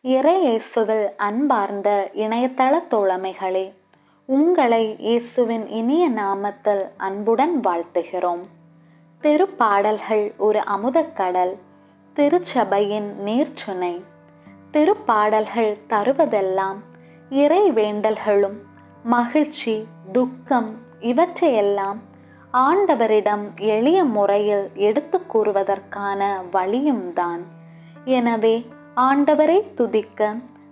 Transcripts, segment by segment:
இறை இயேசுவில் அன்பார்ந்த இணையதள தோழமைகளே, உங்களை இயேசுவின் இனிய நாமத்தில் அன்புடன் வாழ்த்துகிறோம். திருப்பாடல்கள் ஒரு அமுதக்கடல், திருச்சபையின் நீர்ச்சுனை. திருப்பாடல்கள் தருவதெல்லாம் இறை வேண்டல்களும் மகிழ்ச்சி, துக்கம் இவற்றையெல்லாம் ஆண்டவரிடம் எளிய முறையில் எடுத்து கூறுவதற்கான வழியும் தான். எனவே ஆண்டவரை துதிக்க,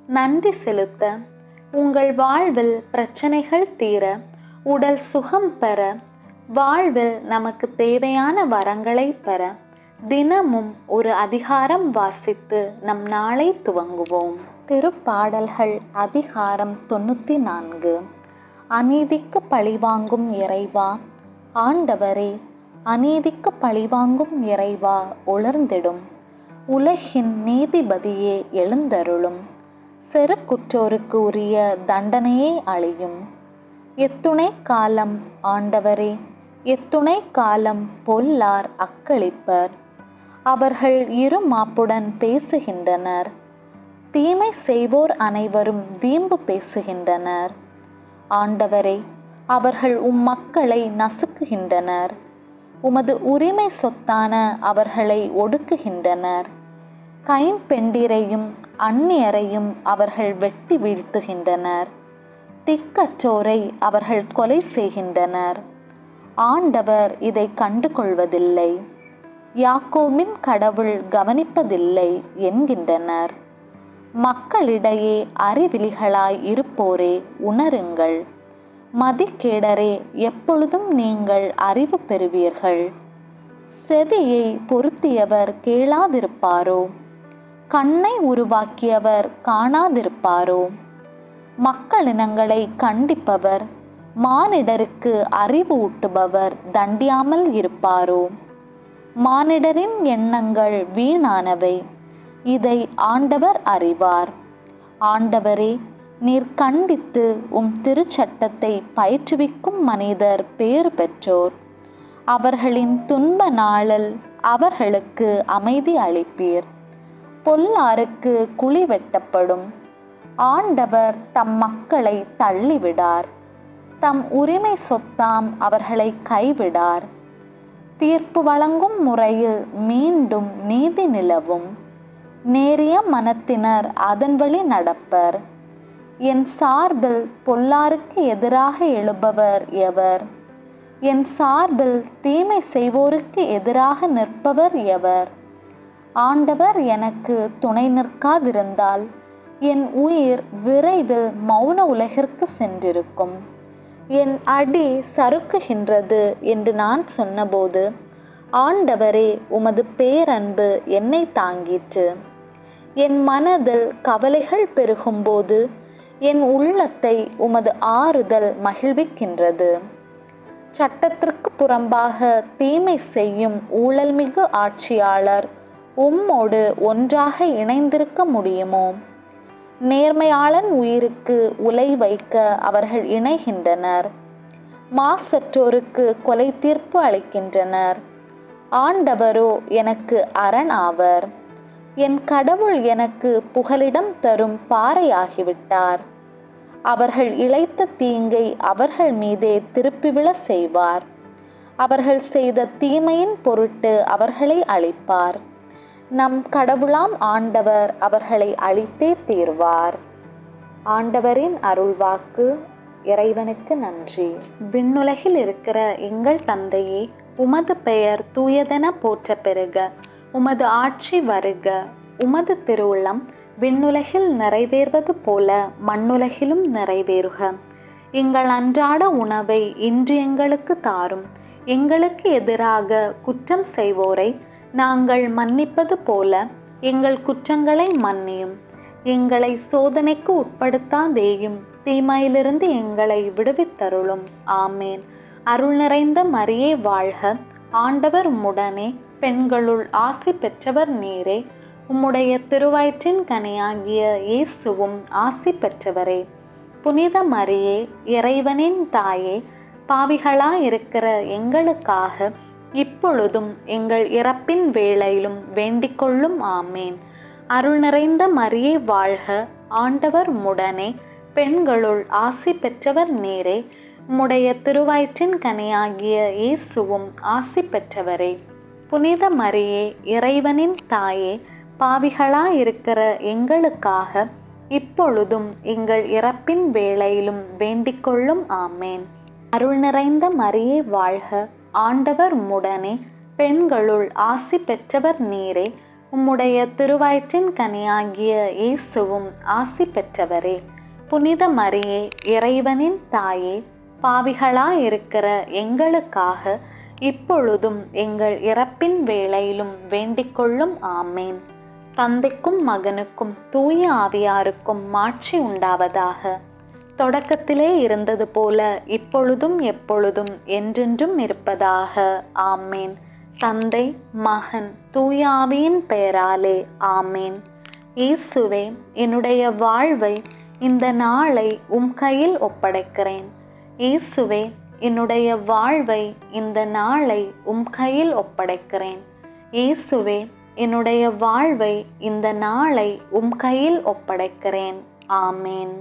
நன்றி செலுத்த, உங்கள் வாழ்வில் பிரச்சனைகள் தீர, உடல் சுகம் பெற, வாழ்வில் நமக்கு தேவையான வரங்களை பெற தினமும் ஒரு அதிகாரம் வாசித்து நம் நாளை துவங்குவோம். திருப்பாடல்கள் அதிகாரம் 94. அநீதிக்கு பழிவாங்கும் இறைவா, ஆண்டவரே, அநீதிக்கு பழிவாங்கும் இறைவா உணர்ந்திடும். உலகின் நீதிபதியே எழுந்தருளும். செருக்குற்றோருக்கு உரிய தண்டனையை அழியும். எத்துணை காலம் ஆண்டவரே, எத்துணை காலம் பொல்லார் அக்களிப்பர். அவர்கள் இருமாப்புடன் பேசுகின்றனர். தீமை செய்வோர் அனைவரும் வீம்பு பேசுகின்றனர். ஆண்டவரே, அவர்கள் மக்களை நசுக்குகின்றனர். உமது உரிமை சொத்தான அவர்களை ஒடுக்குகின்றனர். கைம்பெண்டிரையும் அந்நியரையும் அவர்கள் வெட்டி வீழ்த்துகின்றனர். திக்கற்றோரை அவர்கள் கொலை செய்கின்றனர். ஆண்டவர் இதை கண்டு கொள்வதில்லை, யாக்கோபின் கடவுள் கவனிப்பதில்லை என்கின்றனர். மக்களிடையே அறிவிலிகளாய் இருப்போரே உணருங்கள். மதிகேடரே, எப்பொழுதும் நீங்கள் அறிவு பெறுவீர்கள். செவியை பொருத்தியவர் கேளாதிருப்பாரோ? கண்ணை உருவாக்கியவர் காணாதிருப்பாரோ? மக்களினங்களை கண்டிப்பவர், மானிடருக்கு அறிவு ஊட்டுபவர் தண்டியாமல் இருப்பாரோ? மானிடரின் எண்ணங்கள் வீணானவை, இதை ஆண்டவர் அறிவார். ஆண்டவரே, நீர் கண்டித்து திருச்சட்டத்தை பயிற்றுவிக்கும் மனிதர் பேறு பெற்றோர். அவர்களின் துன்ப நாளில் அவர்களுக்கு அமைதி அளிப்பீர். பொல்லாருக்கு குழி வெட்டப்படும். ஆண்டவர் தம் மக்களை தள்ளிவிடார். தம் உரிமை சொத்தாம் அவர்களை கைவிடார். தீர்ப்பு வழங்கும் முறையில் மீண்டும் நீதி நிலவும். நேரிய மனத்தினர் அதன் வழி நடப்பர். என் சார்பில் பொல்லாருக்கு எதிராக எழுபவர் எவர்? என் சார்பில் தீமை செய்வோருக்கு எதிராக நிற்பவர் எவர்? ஆண்டவர் எனக்கு துணை நிற்காதிருந்தால் என் உயிர் விரைவில் மௌன உலகிற்கு சென்றிருக்கும். என் அடி சறுக்குகின்றது என்று நான் சொன்னபோது, ஆண்டவரே, உமது பேரன்பு என்னை தாங்கிற்று. என் மனதில் கவலைகள் பெருகும்போது என் உள்ளத்தை உமது ஆறுதல் மகிழ்விக்கின்றது. சட்டத்திற்கு புறம்பாக தீமை செய்யும் ஊழல்மிகு ஆட்சியாளர் உம்மோடு ஒன்றாக இணைந்திருக்க முடியுமோ? நேர்மையாளன் உயிருக்கு உலை வைக்க அவர்கள் இணைகின்றனர். மாசற்றோருக்கு கொலை தீர்ப்பு அளிக்கின்றனர். ஆண்டவரோ எனக்கு அரண் ஆவர். என் கடவுள் எனக்கு புகலிடம் தரும் பாறையாகிவிட்டார். அவர்கள் இழைத்த தீங்கை அவர்கள் மீதே திருப்பிவிழ செய்வார். அவர்கள் செய்த தீமையின் பொருட்டு அவர்களை அழிப்பார். நம் கடவுளாம் ஆண்டவர் அவர்களை அழித்தே தீர்வார். ஆண்டவரின் அருள்வாக்கு. இறைவனுக்கு நன்றி. விண்ணுலகில் இருக்கிற எங்கள் தந்தையே, உமது பெயர் தூயதென போற்ற பெறுக. உமது ஆட்சி வருக. உமது திருவுள்ளம் விண்ணுலகில் நிறைவேறுவது போல மண்ணுலகிலும் நிறைவேறுக. எங்கள் அன்றாட உணவை இன்று எங்களுக்கு தாரும். எங்களுக்கு எதிராக குற்றம் செய்வோரை நாங்கள் மன்னிப்பது போல எங்கள் குற்றங்களை மன்னியும். எங்களை சோதனைக்கு உட்படுத்தாதேயும், தீமையிலிருந்து எங்களை விடுவித்தருளும். ஆமேன். அருள் நிறைந்த மரியே வாழ்க. ஆண்டவர் உம்முடனே, பெண்களுள் ஆசி பெற்றவர் நீரே. உம்முடைய திருவயிற்றின் கனியாகிய இயேசுவும் ஆசி பெற்றவரே. புனித மரியே, இறைவனின் தாயே, பாவிகளாயிருக்கிற எங்களுக்காக இப்பொழுதும் எங்கள் இறப்பின் வேளையிலும் வேண்டிக் கொள்ளும். ஆமேன். அருள் நிறைந்த மரியே வாழ்க, ஆண்டவர் உம்முடனே, பெண்களுள் ஆசி பெற்றவர் நீரே. உம்முடைய திருவயிற்றின் கனியாகிய இயேசுவும் ஆசி பெற்றவரே. புனித மரியே, இறைவனின் தாயே, பாவிகளாயிருக்கிற எங்களுக்காக இப்பொழுதும் எங்கள் இறப்பின் வேளையிலும் வேண்டிக் கொள்ளும். ஆமேன். அருள் நிறைந்த மரியே வாழ்க, ஆண்டவர் உம்முடனே, பெண்களுள் ஆசி பெற்றவர் நீரே. உம்முடைய திருவயிற்றின் கனியாகிய இயேசுவும் ஆசி பெற்றவரே. புனித மரியே, இறைவனின் தாயே, பாவிகளாயிருக்கிற எங்களுக்காக இப்பொழுதும் எங்கள் இறப்பின் வேளையிலும் வேண்டிக் கொள்ளும். ஆமேன். தந்தைக்கும் மகனுக்கும் தூய ஆவியாருக்கும் மாட்சி உண்டாவதாக. தொடக்கத்திலே இருந்தது போல இப்பொழுதும் எப்பொழுதும் என்றென்றும் இருப்பதாக. ஆமேன். தந்தை, மகன், தூய ஆவியின் பெயராலே. ஆமேன். இயேசுவே, என்னுடைய வாழ்வை இந்த நாளை உம் கையில் ஒப்படைக்கிறேன். இயேசுவே, என்னுடைய வாழ்வை இந்த நாளை உம் கையில் ஒப்படைக்கிறேன். இயேசுவே, என்னுடைய வாழ்வை இந்த நாளை உம் கையில் ஒப்படைக்கிறேன். ஆமேன்.